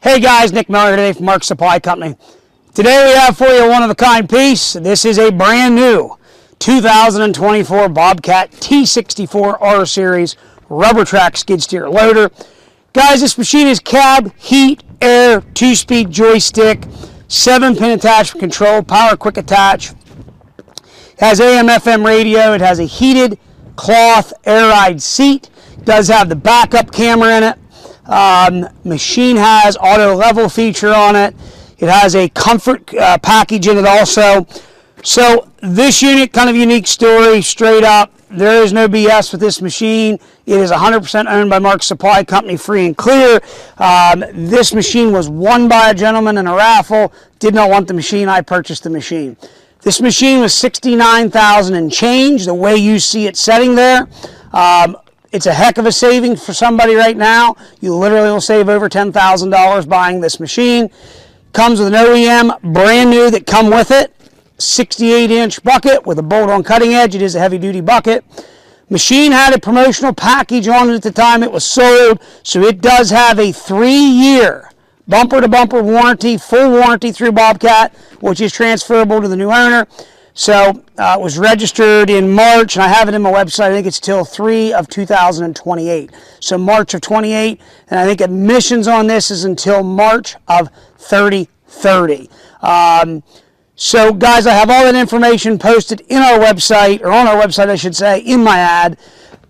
Hey guys, Nick Miller today from Mark Supply Company. Today we have for you a one-of-a-kind piece. This is a brand new 2024 BOBCAT T64 R Series rubber track skid steer loader. Guys, this machine is cab, heat, air, 2-speed joystick, 7-pin attachment control, power quick attach. It has AM FM radio. It has a heated cloth air-ride seat. It does have the backup camera in it. Machine has auto level feature on it. It has a comfort package in it also. So this unit, kind of unique story, straight up. There is no BS with this machine. It is 100% owned by Mark Supply Company, free and clear. This machine was won by a gentleman in a raffle. Did not want the machine. I purchased the machine. This machine was $69,000 and change, the way you see it setting there. It's a heck of a savings for somebody right now. You literally will save over $10,000 buying this machine. Comes with an OEM brand new that come with it. 68-inch bucket with a bolt-on cutting edge. It is a heavy-duty bucket. Machine had a promotional package on it at the time it was sold, so it does have a 3-year bumper-to-bumper warranty, full warranty through BOBCAT, which is transferable to the new owner. So it was registered in March, and I have it in my website. I think it's till 3 of 2028. So March of 28, and I think admissions on this is until March of 3030. So guys, I have all that information posted in our website, or on our website I should say, in my ad.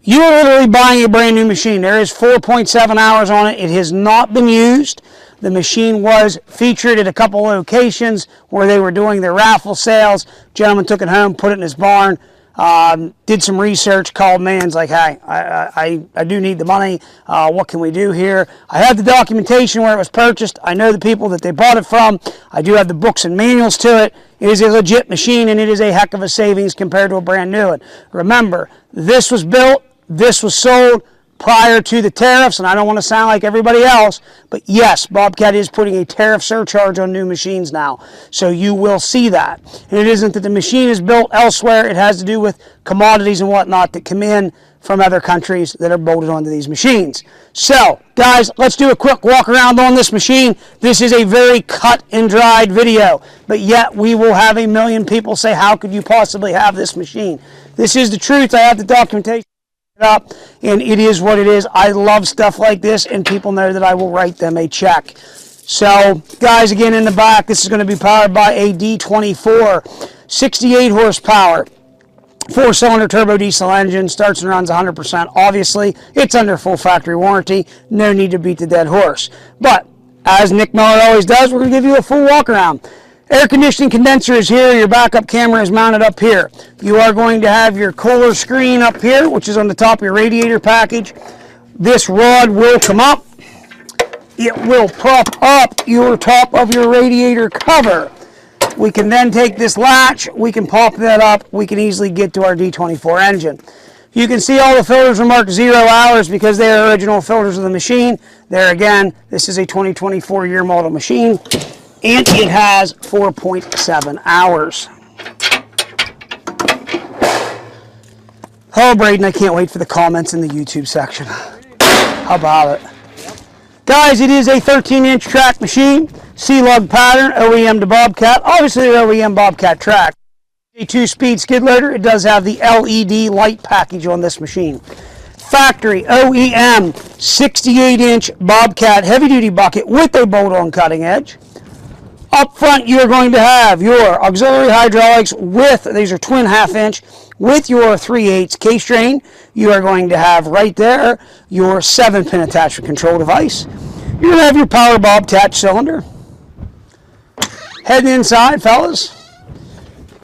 You are literally buying a brand new machine. There is 4.7 hours on it. It has not been used. The machine was featured at a couple locations where they were doing their raffle sales. Gentleman took it home, put it in his barn, did some research, called me, and was like, hey, I do need the money. What can we do here? I have the documentation where it was purchased. I know the people that they bought it from. I do have the books and manuals to it. It is a legit machine, and it is a heck of a savings compared to a brand new one. Remember, this was built, this was sold prior to the tariffs, and I don't want to sound like everybody else, but yes, BOBCAT is putting a tariff surcharge on new machines now, so you will see that. And it isn't that the machine is built elsewhere. It has to do with commodities and whatnot that come in from other countries that are bolted onto these machines. So, guys, let's do a quick walk around on this machine. This is a very cut and dried video, but yet we will have a million people say, how could you possibly have this machine? This is the truth. I have the documentation up, and it is what it is. I love stuff like this, and people know that I will write them a check. So, guys, again, in the back, this is going to be powered by a D24, 68 horsepower, 4-cylinder turbo diesel engine, starts and runs 100%. Obviously, it's under full factory warranty. No need to beat the dead horse. But, as Nick Miller always does, we're going to give you a full walk around. Air conditioning condenser is here. Your backup camera is mounted up here. You are going to have your cooler screen up here, which is on the top of your radiator package. This rod will come up. It will prop up your top of your radiator cover. We can then take this latch. We can pop that up. We can easily get to our D24 engine. You can see all the filters are marked 0 hours because they are original filters of the machine. There again, this is a 2024 year model machine, and it has 4.7 hours. Oh, Braden, I can't wait for the comments in the YouTube section. How about it? Guys, it is a 13-inch track machine, C-lug pattern, OEM to BOBCAT. Obviously, the OEM BOBCAT track. A 2-speed skid loader. It does have the LED light package on this machine. Factory OEM 68-inch BOBCAT heavy-duty bucket with a bolt-on cutting edge. Up front, you're going to have your auxiliary hydraulics with, these are twin 1/2-inch, with your 3/8 case drain. You are going to have right there your 7-pin attachment control device. You're going to have your power bob attached cylinder. Heading inside, fellas,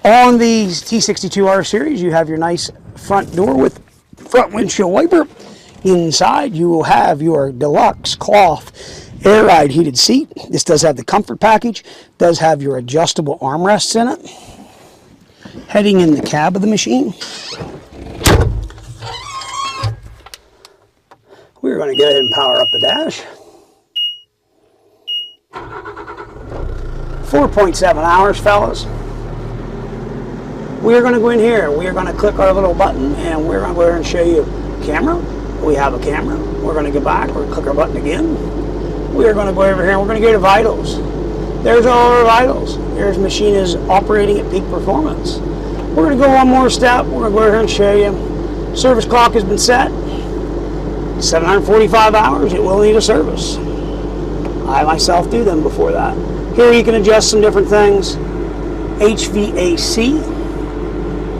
on the T62 R Series, you have your nice front door with front windshield wiper. Inside, you will have your deluxe cloth air ride heated seat. This does have the comfort package, does have your adjustable armrests in it. Heading in the cab of the machine, we're going to go ahead and power up the dash. 4.7 hours, fellas. We're going to go in here, we're going to click our little button, and we're going to go ahead and show you camera. We have a camera. We're going to go back, we're going to click our button again. we are going to go over here and we're going to go to vitals. There's all our vitals. There's machine is operating at peak performance. We're going to go one more step. We're going to go over here and show you. Service clock has been set. 745 hours. It will need a service. I myself do them before that. Here you can adjust some different things. HVAC,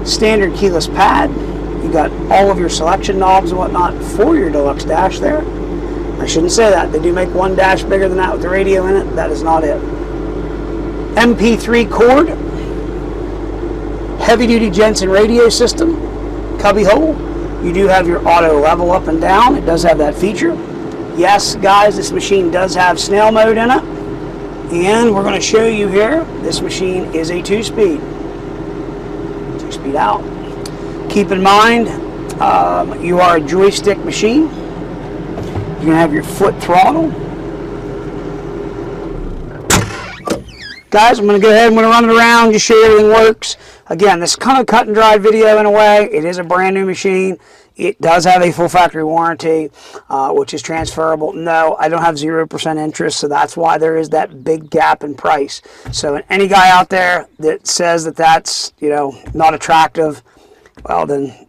standard keyless pad. You got all of your selection knobs and whatnot for your deluxe dash there. I shouldn't say that. They do make one dash bigger than that with the radio in it. That is not it. MP3 cord, heavy duty Jensen radio system, cubby hole. You do have your auto level up and down. It does have that feature. Yes, guys, this machine does have snail mode in it. And we're going to show you here, this machine is a 2-speed. 2-speed out. Keep in mind, you are a joystick machine. You're going to have your foot throttle. Guys, I'm going to go ahead and I'm going to run it around, just show you everything works. Again, this is kind of cut and dried video in a way. It is a brand new machine. It does have a full factory warranty, which is transferable. No, I don't have 0% interest, so that's why there is that big gap in price. So any guy out there that says that that's, you know, not attractive, well, then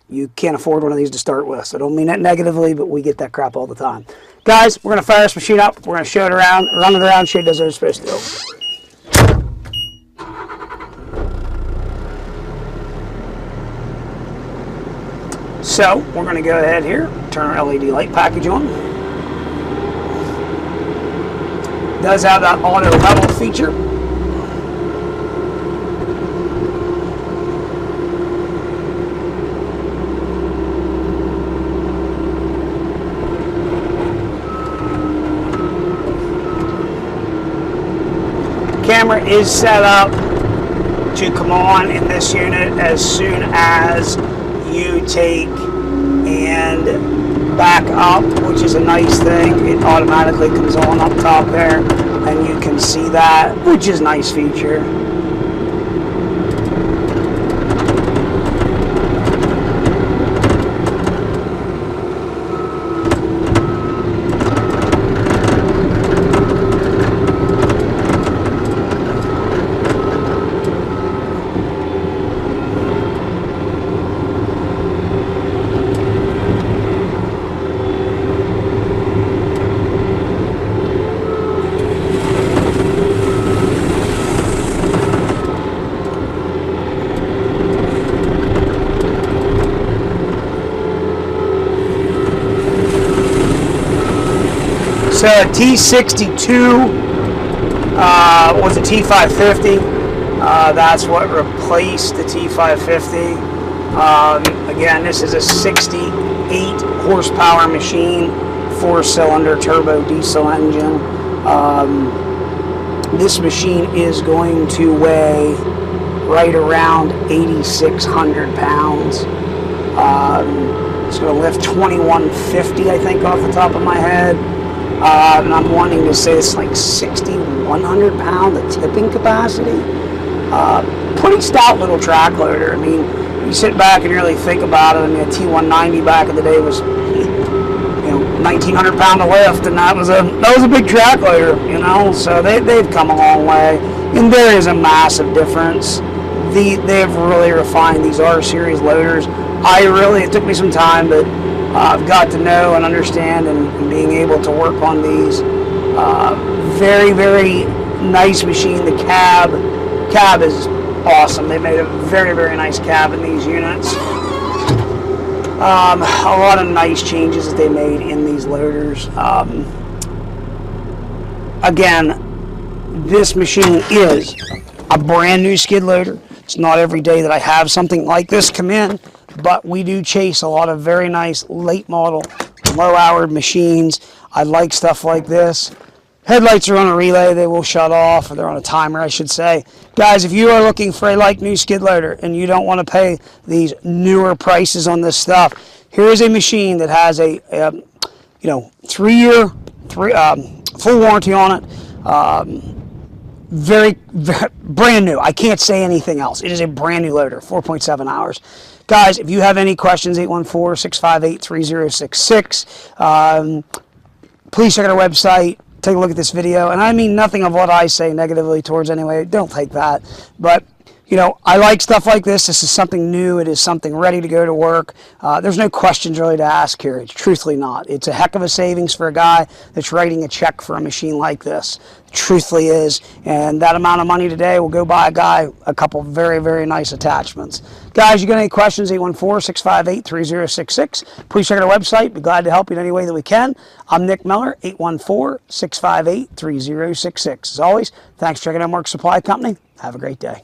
you can't afford one of these to start with. So don't mean that negatively, but we get that crap all the time. Guys, we're going to fire this machine up. We're going to show it around, run it around, show it does what it's supposed to do. So we're going to go ahead here, turn our LED light package on. It does have that auto level feature. Camera is set up to come on in this unit as soon as you take and back up, which is a nice thing. It automatically comes on up top there, and you can see that, which is a nice feature. So a T62 was a T550. That's what replaced the T550. Again, this is a 68 horsepower machine, 4-cylinder turbo diesel engine. This machine is going to weigh right around 8,600 pounds. It's going to lift 2,150, I think, off the top of my head. And I'm wanting to say it's like 6,100 pound, the tipping capacity. Pretty stout little track loader. I mean, you sit back and really think about it. I mean, a T190 back in the day was, 1,900 pound to lift, and that was a big track loader, So they've come a long way, and there is a massive difference. They've really refined these R series loaders. It took me some time, but I've got to know and understand and being able to work on these. Very, very nice machine. The cab is awesome. They made a very, very nice cab in these units. A lot of nice changes that they made in these loaders. Again, this machine is a brand new skid loader. It's not every day that I have something like this come in, but we do chase a lot of very nice late model, low-hour machines. I like stuff like this. Headlights are on a relay. They will shut off, or they're on a timer, I should say. Guys, if you are looking for a new skid loader and you don't want to pay these newer prices on this stuff, here is a machine that has a 3-year full warranty on it. Very brand new. I can't say anything else. It is a brand new loader, 4.7 hours. Guys, if you have any questions, 814-658-3066. Please check out our website. take a look at this video, and I mean nothing of what I say negatively towards anyway. Don't take that. But, you know, I like stuff like this. This is something new. It is something ready to go to work. There's no questions really to ask here. It's truthfully not. It's a heck of a savings for a guy that's writing a check for a machine like this. It truthfully is. And that amount of money today will go buy a guy a couple very, very nice attachments. Guys, you got any questions? 814-658-3066. Please check out our website. Be glad to help you in any way that we can. I'm Nick Miller, 814-658-3066. As always, thanks for checking out Mark Supply Company. Have a great day.